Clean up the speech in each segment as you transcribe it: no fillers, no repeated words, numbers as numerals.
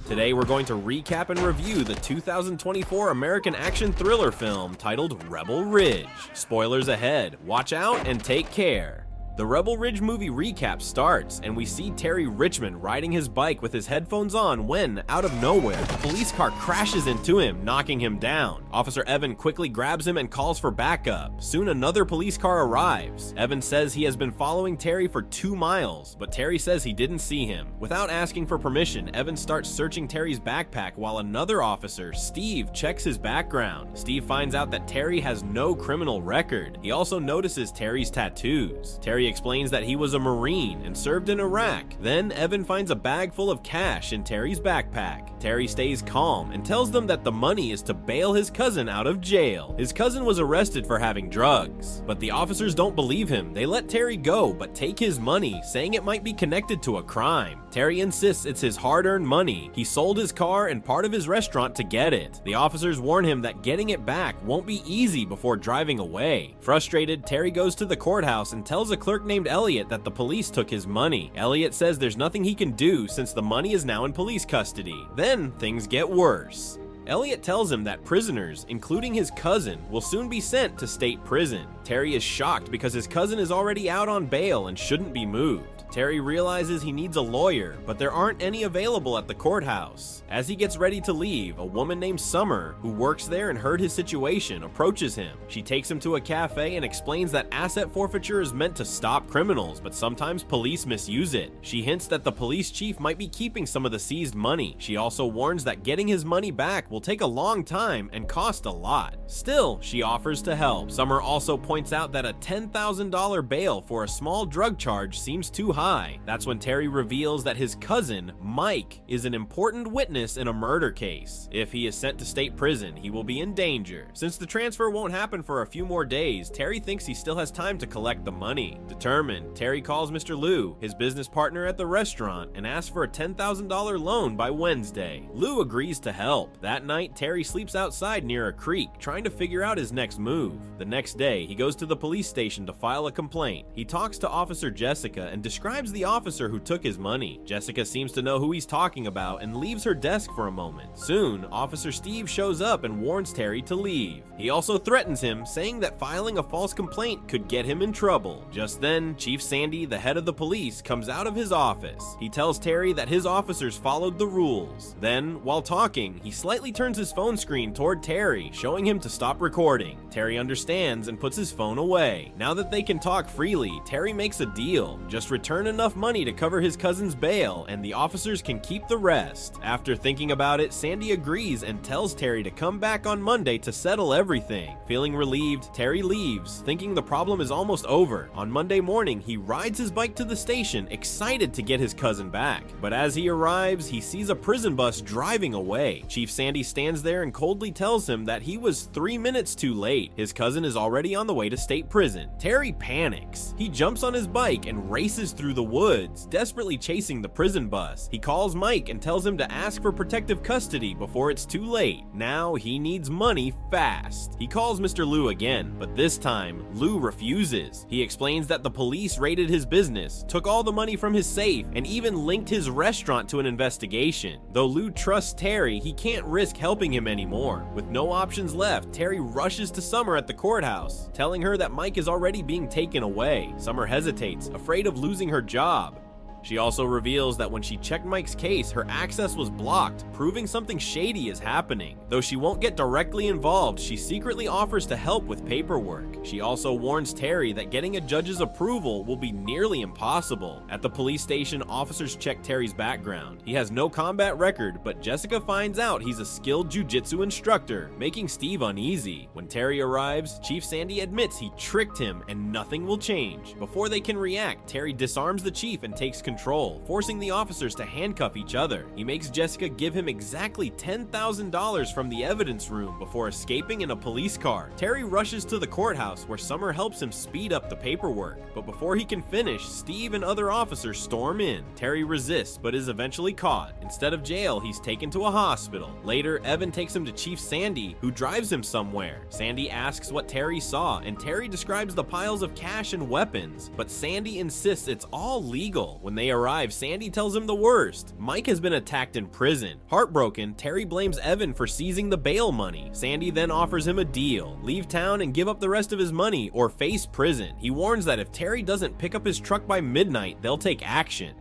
Today we're going to recap and review the 2024 American action thriller film titled Rebel Ridge. Spoilers ahead, watch out and take care. The Rebel Ridge movie recap starts, and we see Terry Richmond riding his bike with his headphones on when, out of nowhere, a police car crashes into him, knocking him down. Officer Evan quickly grabs him and calls for backup. Soon another police car arrives. Evan says he has been following Terry for 2 miles, but Terry says he didn't see him. Without asking for permission, Evan starts searching Terry's backpack while another officer, Steve, checks his background. Steve finds out that Terry has no criminal record. He also notices Terry's tattoos. Terry explains that he was a Marine and served in Iraq. Then Evan finds a bag full of cash in Terry's backpack. Terry stays calm and tells them that the money is to bail his cousin out of jail. His cousin was arrested for having drugs, but the officers don't believe him. They let Terry go, but take his money, saying it might be connected to a crime. Terry insists it's his hard-earned money. He sold his car and part of his restaurant to get it. The officers warn him that getting it back won't be easy before driving away. Frustrated, Terry goes to the courthouse and tells a clerk named Elliot that the police took his money. Elliot says there's nothing he can do since the money is now in police custody. Then things get worse. Elliot tells him that prisoners, including his cousin, will soon be sent to state prison. Terry is shocked because his cousin is already out on bail and shouldn't be moved. Terry realizes he needs a lawyer, but there aren't any available at the courthouse. As he gets ready to leave, a woman named Summer, who works there and heard his situation, approaches him. She takes him to a cafe and explains that asset forfeiture is meant to stop criminals, but sometimes police misuse it. She hints that the police chief might be keeping some of the seized money. She also warns that getting his money back will take a long time and cost a lot. Still, she offers to help. Summer also points out that a $10,000 bail for a small drug charge seems too high. That's when Terry reveals that his cousin, Mike, is an important witness in a murder case. If he is sent to state prison, he will be in danger. Since the transfer won't happen for a few more days, Terry thinks he still has time to collect the money. Determined, Terry calls Mr. Lou, his business partner at the restaurant, and asks for a $10,000 loan by Wednesday. Lou agrees to help. That night, Terry sleeps outside near a creek, trying to figure out his next move. The next day, he goes to the police station to file a complaint. He talks to Officer Jessica and describes the officer who took his money. Jessica seems to know who he's talking about and leaves her desk for a moment. Soon, Officer Steve shows up and warns Terry to leave. He also threatens him, saying that filing a false complaint could get him in trouble. Just then, Chief Sandy, the head of the police, comes out of his office. He tells Terry that his officers followed the rules. Then, while talking, he slightly turns his phone screen toward Terry, showing him to stop recording. Terry understands and puts his phone away. Now that they can talk freely, Terry makes a deal. Just return enough money to cover his cousin's bail, and the officers can keep the rest. After thinking about it, Sandy agrees and tells Terry to come back on Monday to settle everything. Feeling relieved, Terry leaves, thinking the problem is almost over. On Monday morning, he rides his bike to the station, excited to get his cousin back. But as he arrives, he sees a prison bus driving away. Chief Sandy stands there and coldly tells him that he was 3 minutes too late. His cousin is already on the way to state prison. Terry panics. He jumps on his bike and races through the woods, desperately chasing the prison bus. He calls Mike and tells him to ask for protective custody before it's too late. Now he needs money fast. He calls Mr. Lou again, but this time, Lou refuses. He explains that the police raided his business, took all the money from his safe, and even linked his restaurant to an investigation. Though Lou trusts Terry, he can't risk helping him anymore. With no options left, Terry rushes to Summer at the courthouse, telling her that Mike is already being taken away. Summer hesitates, afraid of losing her job. She also reveals that when she checked Mike's case, her access was blocked, proving something shady is happening. Though she won't get directly involved, she secretly offers to help with paperwork. She also warns Terry that getting a judge's approval will be nearly impossible. At the police station, officers check Terry's background. He has no combat record, but Jessica finds out he's a skilled jiu-jitsu instructor, making Steve uneasy. When Terry arrives, Chief Sandy admits he tricked him and nothing will change. Before they can react, Terry disarms the chief and takes control, forcing the officers to handcuff each other. He makes Jessica give him exactly $10,000 from the evidence room before escaping in a police car. Terry rushes to the courthouse where Summer helps him speed up the paperwork, but before he can finish, Steve and other officers storm in. Terry resists but is eventually caught. Instead of jail, he's taken to a hospital. Later, Evan takes him to Chief Sandy, who drives him somewhere. Sandy asks what Terry saw, and Terry describes the piles of cash and weapons, but Sandy insists it's all legal. When they they arrive, Sandy tells him the worst. Mike has been attacked in prison. Heartbroken, Terry blames Evan for seizing the bail money. Sandy then offers him a deal: leave town and give up the rest of his money or face prison. He warns that if Terry doesn't pick up his truck by midnight, they'll take action.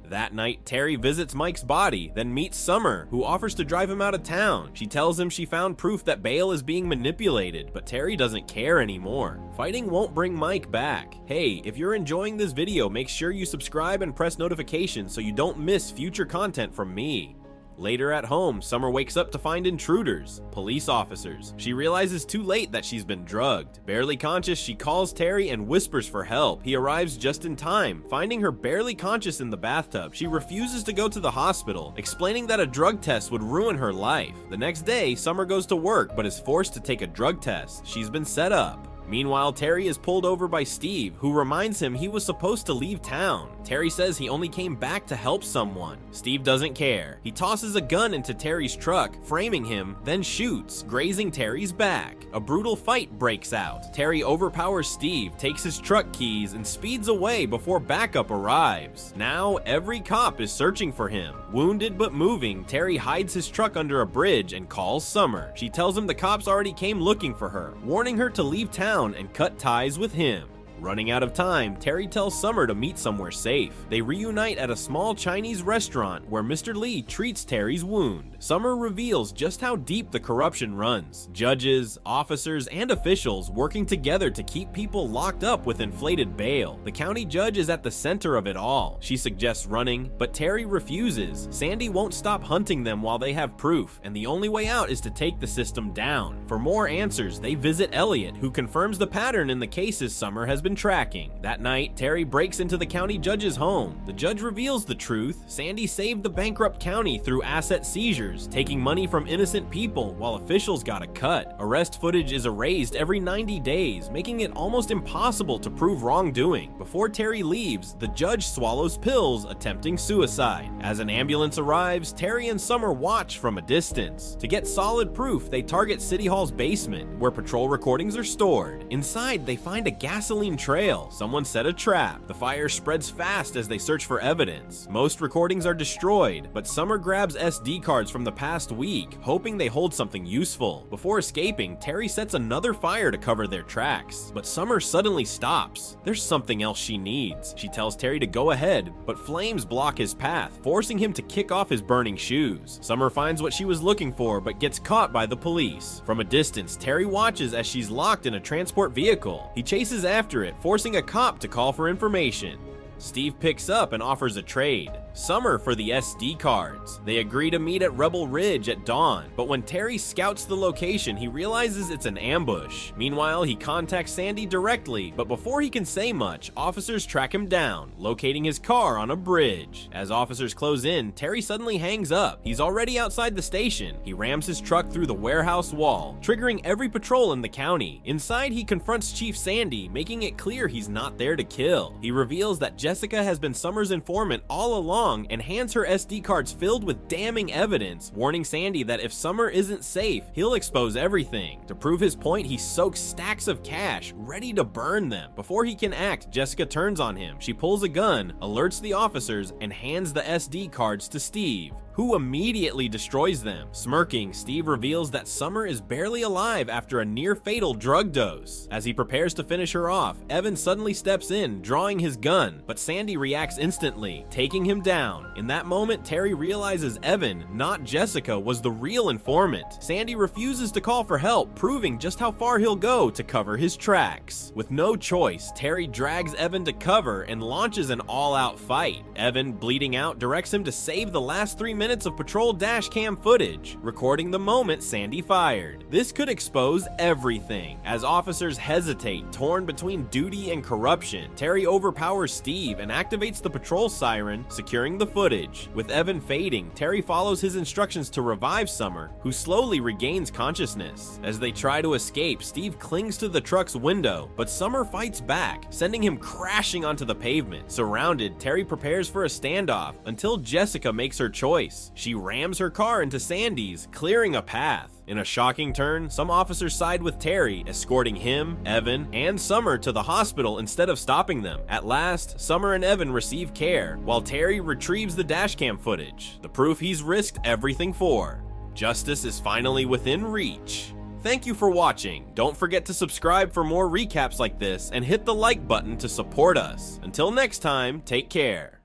That night, Terry visits Mike's body, then meets Summer, who offers to drive him out of town. She tells him she found proof that bail is being manipulated, but Terry doesn't care anymore. Fighting won't bring Mike back. Hey, if you're enjoying this video, make sure you subscribe and press notifications so you don't miss future content from me. Later at home, Summer wakes up to find intruders, police officers. She realizes too late that she's been drugged. Barely conscious, she calls Terry and whispers for help. He arrives just in time, finding her barely conscious in the bathtub. She refuses to go to the hospital, explaining that a drug test would ruin her life. The next day, Summer goes to work but is forced to take a drug test. She's been set up. Meanwhile, Terry is pulled over by Steve, who reminds him he was supposed to leave town. Terry says he only came back to help someone. Steve doesn't care. He tosses a gun into Terry's truck, framing him, then shoots, grazing Terry's back. A brutal fight breaks out. Terry overpowers Steve, takes his truck keys, and speeds away before backup arrives. Now, every cop is searching for him. Wounded but moving, Terry hides his truck under a bridge and calls Summer. She tells him the cops already came looking for her, warning her to leave town and cut ties with him. Running out of time, Terry tells Summer to meet somewhere safe. They reunite at a small Chinese restaurant where Mr. Lee treats Terry's wound. Summer reveals just how deep the corruption runs. Judges, officers, and officials working together to keep people locked up with inflated bail. The county judge is at the center of it all. She suggests running, but Terry refuses. Sandy won't stop hunting them while they have proof, and the only way out is to take the system down. For more answers, they visit Elliot, who confirms the pattern in the cases Summer has been tracking. That night, Terry breaks into the county judge's home. The judge reveals the truth. Sandy saved the bankrupt county through asset seizures, taking money from innocent people while officials got a cut. Arrest footage is erased every 90 days, making it almost impossible to prove wrongdoing. Before Terry leaves, the judge swallows pills, attempting suicide. As an ambulance arrives, Terry and Summer watch from a distance. To get solid proof, they target City Hall's basement, where patrol recordings are stored. Inside, they find a gasoline trail. Someone set a trap. The fire spreads fast as they search for evidence. Most recordings are destroyed, but Summer grabs SD cards from the past week, hoping they hold something useful. Before escaping, Terry sets another fire to cover their tracks, but Summer suddenly stops. There's something else she needs. She tells Terry to go ahead, but flames block his path, forcing him to kick off his burning shoes. Summer finds what she was looking for, but gets caught by the police. From a distance, Terry watches as she's locked in a transport vehicle. He chases after it, forcing a cop to call for information. Steve picks up and offers a trade. Summer for the SD cards. They agree to meet at Rebel Ridge at dawn, but when Terry scouts the location, he realizes it's an ambush. Meanwhile, he contacts Sandy directly, but before he can say much, officers track him down, locating his car on a bridge. As officers close in, Terry suddenly hangs up. He's already outside the station. He rams his truck through the warehouse wall, triggering every patrol in the county. Inside, he confronts Chief Sandy, making it clear he's not there to kill. He reveals that Jessica has been Summer's informant all along and hands her SD cards filled with damning evidence, warning Sandy that if Summer isn't safe, he'll expose everything. To prove his point, he soaks stacks of cash, ready to burn them. Before he can act, Jessica turns on him. She pulls a gun, alerts the officers, and hands the SD cards to Steve, who immediately destroys them. Smirking, Steve reveals that Summer is barely alive after a near-fatal drug dose. As he prepares to finish her off, Evan suddenly steps in, drawing his gun, but Sandy reacts instantly, taking him down. In that moment, Terry realizes Evan, not Jessica, was the real informant. Sandy refuses to call for help, proving just how far he'll go to cover his tracks. With no choice, Terry drags Evan to cover and launches an all-out fight. Evan, bleeding out, directs him to save the last 3 minutes of patrol dash cam footage, recording the moment Sandy fired. This could expose everything. As officers hesitate, torn between duty and corruption, Terry overpowers Steve and activates the patrol siren, securing the footage. With Evan fading, Terry follows his instructions to revive Summer, who slowly regains consciousness. As they try to escape, Steve clings to the truck's window, but Summer fights back, sending him crashing onto the pavement. Surrounded, Terry prepares for a standoff until Jessica makes her choice. She rams her car into Sandy's, clearing a path. In a shocking turn, some officers side with Terry, escorting him, Evan, and Summer to the hospital instead of stopping them. At last, Summer and Evan receive care, while Terry retrieves the dashcam footage, the proof he's risked everything for. Justice is finally within reach. Thank you for watching. Don't forget to subscribe for more recaps like this and hit the like button to support us. Until next time, take care.